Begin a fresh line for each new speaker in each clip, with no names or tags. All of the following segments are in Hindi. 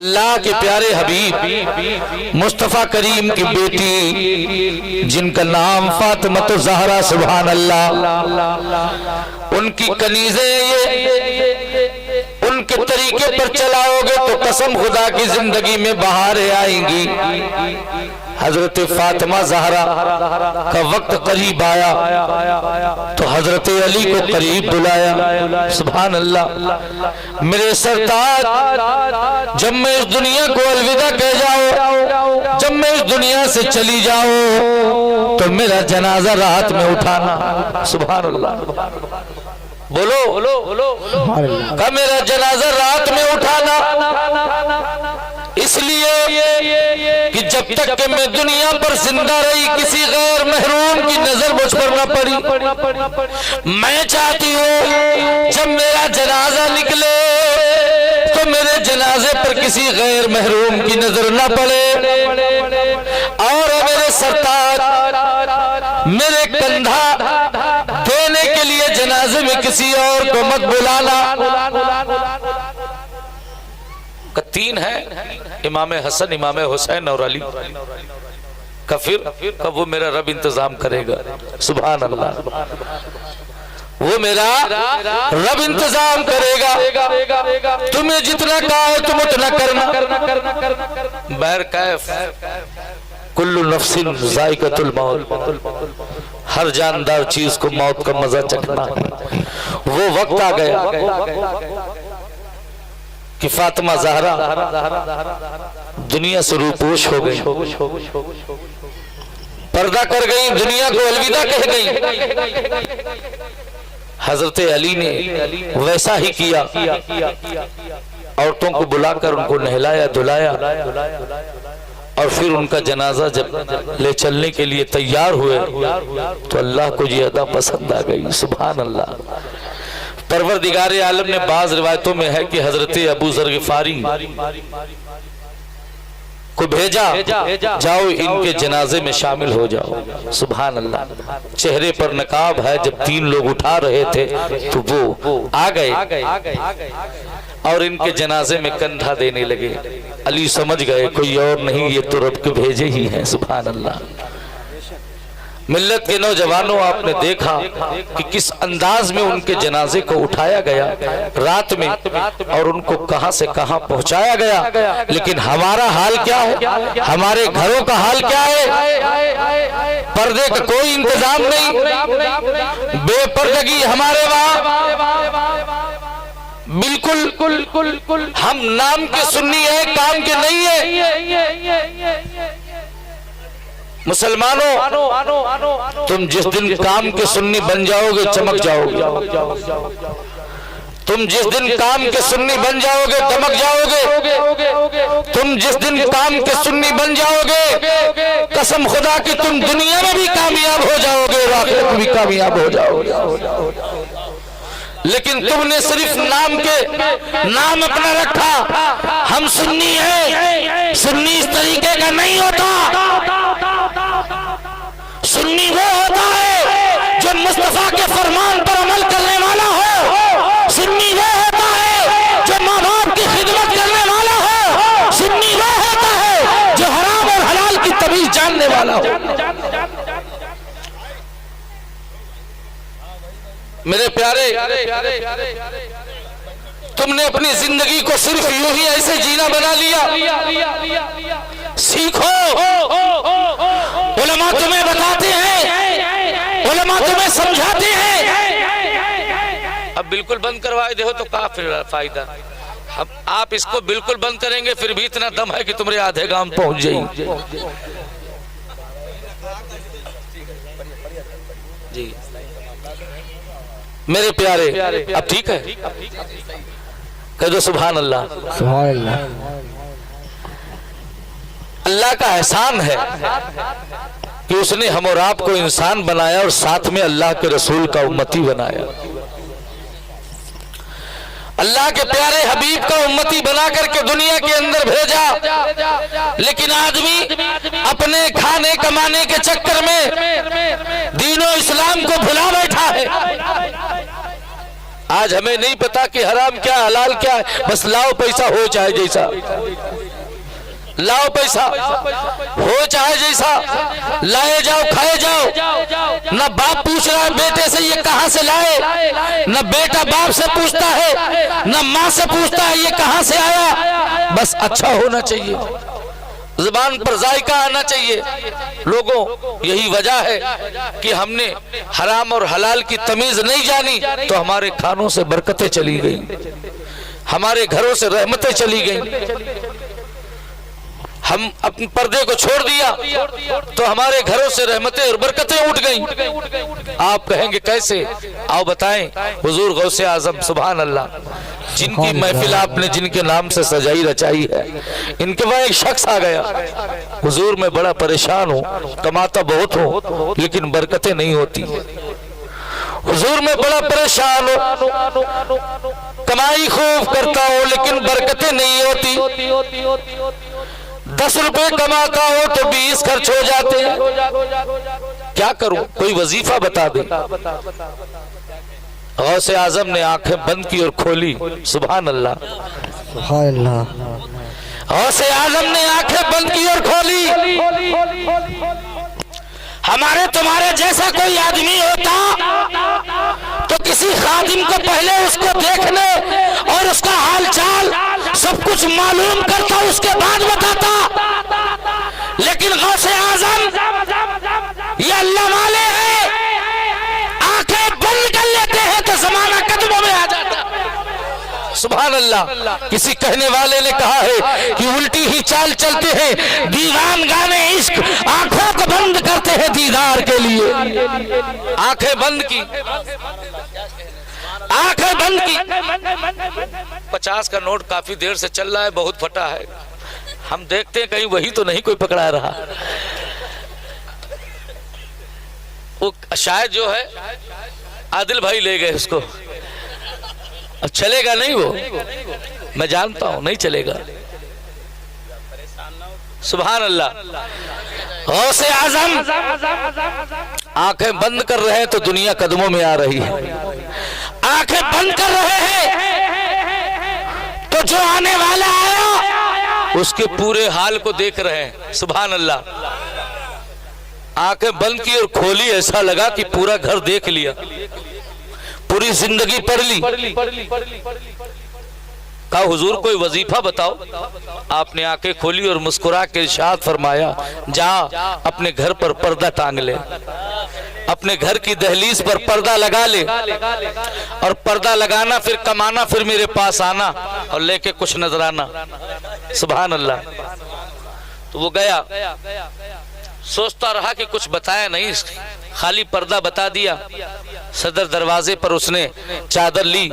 अल्लाह के प्यारे हबीब मुस्तफ़ा करीम की बेटी जिनका नाम फातिमा ज़हरा सुभान अल्लाह, उनकी कनीज़े ये उनके तरीके पर चलाओगे तो कसम खुदा की जिंदगी में बहारें आएंगी। हजरत फातिमा ज़हरा का वक्त करीब आया तो हजरत अली को करीब बुलाया। सुभान अल्लाह। मेरे सरताज, जब मैं इस दुनिया को अलविदा कह जाओ, जब मैं इस दुनिया से चली जाओ तो मेरा जनाजा रात में उठाना। सुभान अल्लाह। बोलो का मेरा जनाजा रात में उठाना, इसलिए कि जब तक कि मैं दुनिया पर जिंदा रही किसी गैर महरूम की नजर मुझ पर न पड़ी। मैं चाहती हूँ जब मेरा जनाजा निकले तो मेरे जनाजे पर किसी गैर महरूम की नजर न पड़े। और मेरे सरताज, मेरे कंधा देने के लिए जनाजे में किसी और को मत बुलाना। तीन है, इमाम हसन, इमाम हुसैन और अली का, फिर कब वो मेरा रब इंतजाम करेगा। सुभान अल्लाह। वो मेरा रब इंतजाम करेगा। तुम्हें जितना कहा है तुम उतना करना। बैर कैफ कुल्लु नफ्सिन ज़ाइक़तुल मौत, हर जानदार चीज को मौत का मजा चखना। वो वक्त आ गया कि फातिमा ज़हरा दुनिया से रूपोश हो गई, पर्दा कर गई, दुनिया को अलविदा कह गई। हजरत अली ने वैसा ही किया, औरतों को बुलाकर उनको नहलाया धुलाया और फिर उनका जनाजा जब ले चलने के लिए तैयार हुए तो अल्लाह को ये अदा पसंद आ गई। सुभान अल्लाह। परवरदिगार आलम ने बाज रिवायतों में है कि हजरत अबू ज़र गिफ़ारी को भेजा, जाओ इनके जनाजे में शामिल हो जाओ। सुभान अल्लाह। चेहरे पर नकाब है, जब तीन लोग उठा रहे थे तो वो आ गए और इनके जनाजे में कंधा देने लगे। अली समझ गए कोई और नहीं, ये तो रब के भेजे ही हैं। सुभान अल्लाह। मिल्लत के नौजवानों, आपने देखा कि किस अंदाज में उनके जनाजे को उठाया गया रात में और उनको कहां से कहां पहुंचाया गया। लेकिन हमारा हाल क्या है, हमारे घरों का हाल क्या है? पर्दे का कोई इंतजाम नहीं, बेपर्दगी हमारे वहां बिल्कुल। हम नाम के सुन्नी है, काम के नहीं है। मुसलमानों, तुम जिस दिन काम के सुन्नी बन जाओगे चमक जाओगे। तुम जिस दिन काम के सुन्नी बन जाओगे दमक जाओगे। तुम जिस दिन काम के सुन्नी बन जाओगे, कसम खुदा की तुम दुनिया में भी कामयाब हो जाओगे और आखिरत में भी कामयाब हो जाओगे। लेकिन तुमने सिर्फ नाम अपना रखा, हम सुन्नी हैं। सुन्नी इस तरीके का नहीं होता। सुन्नी वो होता है जो मुस्तफा के फरमान पर अमल करने वाला हो। सुन्नी वो होता है जो माँ बाप की खिदमत करने वाला हो। सुन्नी वो होता है जो हराम और हलाल की तमीज जानने वाला हो। मेरे प्यारे, तुमने अपनी जिंदगी को सिर्फ यूं ही ऐसे जीना बना लिया। सीखो, उलमा तुम्हें बताते हैं, उलमा तुम्हें समझाते हैं। अब बिल्कुल बंद करवाए दे हो तो काफी फायदा। अब आप इसको बिल्कुल बंद करेंगे फिर भी इतना दम है कि तुम्हारे आधे गांव पहुंच जाएंगे। जी मेरे प्यारे, अब ठीक है, कह दो सुभान अल्लाह। सुभान अल्लाह। अल्लाह का एहसान है कि उसने हम और आपको इंसान बनाया और साथ में अल्लाह के रसूल का उम्मती बनाया। अल्लाह के प्यारे हबीब का उम्मती बना करके दुनिया के अंदर भेजा। लेकिन आदमी अपने खाने कमाने के चक्कर में दीनो इस्लाम को भुला बैठा है। आज हमें नहीं पता कि हराम क्या हलाल क्या है, बस लाओ पैसा हो चाहे जैसा, लाओ पैसा हो चाहे जैसा, लाए जाओ खाए जाओ। न बाप पूछ रहा है बेटे से ये कहां से लाए, न बेटा बाप से पूछता है, न माँ से पूछता है ये कहां से आया। बस अच्छा होना चाहिए, जुबान पर जायका आना चाहिए लोगों। यही वजह है कि हमने हराम और हलाल की तमीज नहीं जानी तो हमारे खानों से बरकतें चली गई, हमारे घरों से रहमतें चली गई। हम अपने पर्दे को छोड़ दिया तो हमारे घरों से रहमतें और बरकतें उठ गईं। आप कहेंगे कैसे, आओ बताएं। हुजूर गौसे आजम सुभान अल्लाह, जिनकी महफिल आपने जिनके नाम से सजाई रचाई है, इनके वहां एक शख्स आ गया, हुजूर मैं बड़ा परेशान हूँ, कमाता बहुत हूँ लेकिन बरकतें नहीं होती। हुजूर मैं बड़ा परेशान हूँ, कमाई खूब करता हूँ लेकिन बरकतें नहीं होती। 10 रुपए कमाता हो तो 20 खर्च हो जाते हैं, क्या करूं, कोई वजीफा बता दे। गौसे आजम ने आंखें बंद की और खोली, सुभान अल्लाह, सुभान अल्लाह। गौसे आजम ने आंखें बंद की और खोली। हमारे तुम्हारे जैसा कोई आदमी होता तो किसी खादिम को पहले उसको देखने और उसका हाल चाल सब कुछ मालूम करता, उसके बाद बताता। लेकिन गौसे आजम ये अल्लाह वाले हैं, आंखें बंद कर लेते हैं तो जमाना कदमों में आ जाता। सुभान अल्लाह। किसी कहने वाले ने कहा है कि उल्टी ही चाल चलते हैं दीवान गाने इश्क, आंखों को बंद करते हैं दीदार के लिए। आंखें बंद की, आंखें बंद की। 50 का नोट काफी देर से चल रहा है, बहुत फटा है, हम देखते हैं कहीं वही तो नहीं कोई पकड़ा रहा। वो शायद जो है आदिल भाई ले गए उसको, अब चलेगा नहीं वो, मैं जानता हूं नहीं चलेगा। सुभान अल्लाह। गौसे आजम आंखें बंद कर रहे हैं तो दुनिया कदमों में आ रही है, आंखें बंद कर रहे हैं तो जो आने वाला आया उसके पूरे हाल को देख रहे हैं। सुभान अल्लाह। आंखें बंद की और खोली, ऐसा लगा कि पूरा घर देख लिया, पूरी जिंदगी पढ़ ली। कहा हुजूर कोई वजीफा बताओ। आपने आंखें खोली और मुस्कुरा के इरशाद फरमाया, जा अपने घर पर पर्दा टांग ले, अपने घर की दहलीज पर पर्दा लगा ले, और पर्दा लगाना फिर कमाना, फिर मेरे पास आना और लेके कुछ नजराना। सुभान अल्लाह। तो वो गया, सोचता रहा कि कुछ बताया नहीं, खाली पर्दा बता दिया। सदर दरवाजे पर उसने चादर ली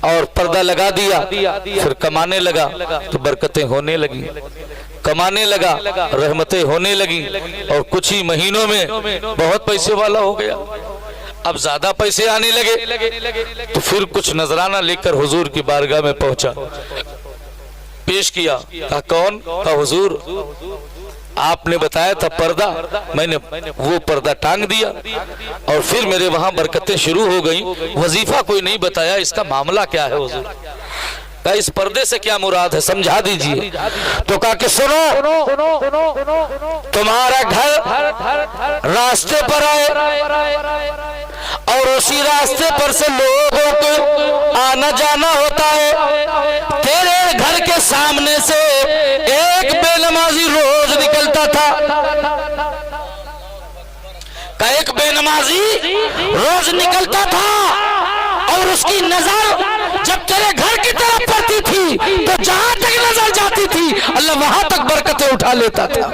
और पर्दा लगा दिया, फिर कमाने लगा तो बरकतें होने लगी, कमाने लगा रहमतें होने लगी, और कुछ ही महीनों में बहुत पैसे वाला हो गया। अब ज्यादा पैसे आने लगे तो फिर कुछ नजराना लेकर हुजूर की बारगाह में पहुंचा, पेश किया। कहा कौन? कहा हुजूर आपने बताया था पर्दा, मैंने वो पर्दा टांग दिया और फिर मेरे वहां बरकतें शुरू हो गई। वजीफा कोई नहीं बताया, इसका मामला क्या है हुजूर? कहा इस पर्दे से क्या मुराद है, समझा दीजिए। तो कहा कि सुनो, तुम्हारा घर रास्ते पर आए और उसी रास्ते पर से लोगों को आना जाना होता है। तेरे घर के सामने से एक बेनमाजी रोज निकलता था, एक बेनमाजी रोज निकलता था और उसकी नजर जब तेरे घर की तरफ पड़ती थी तो जहां तक नजर जाती थी अल्लाह वहां तक बरकतें उठा लेता था।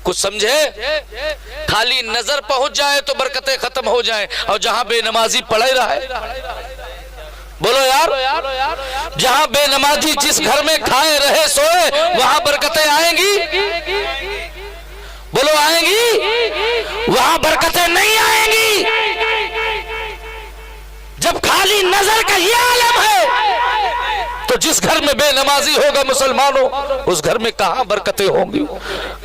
कुछ समझे? खाली नजर पहुंच जाए तो बरकतें खत्म हो जाए, और जहां बेनमाजी पड़े रहे, बोलो यार, जहां बेनमाजी जिस घर में खाए रहे सोए वहां बरकतें आएंगी? बोलो आएंगी? वहां बरकतें नहीं आएंगी। जब खाली नजर का ये आलम है तो जिस घर में बेनमाजी होगा मुसलमानों, उस घर में कहां बरकतें होंगी,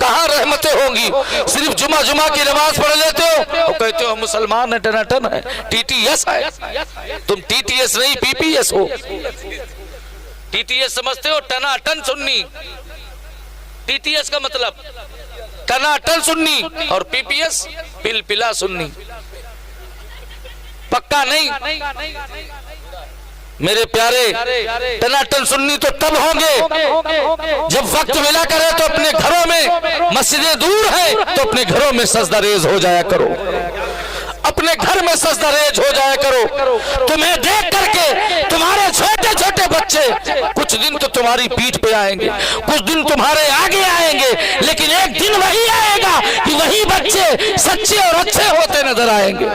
कहां रहमतें होंगी। सिर्फ जुमा जुमा की नमाज पढ़ लेते हो और कहते हो मुसलमान है, टनाटन है, टीटीएस है। तुम टीटीएस नहीं पीपीएस हो। टीटीएस समझते हो, टनाटन सुन्नी। टीटीएस का मतलब टनाटन सुन्नी और पीपीएस पिलपिला सुन्नी। पक्का नहीं मेरे प्यारे, टनाटन सुन्नी तो तब होंगे जब वक्त मिला करे तो अपने घरों में, मस्जिदें दूर है तो अपने घरों में सजदा रेज हो जाया करो, अपने घर में सजदा रेज हो जाया करो। तुम्हें देख करके तुम्हारे छोटे छोटे बच्चे कुछ दिन तो तुम्हारी पीठ पे आएंगे, कुछ दिन तुम्हारे आगे आएंगे, लेकिन एक दिन वही आएगा कि वही बच्चे सच्चे और अच्छे होते नजर आएंगे।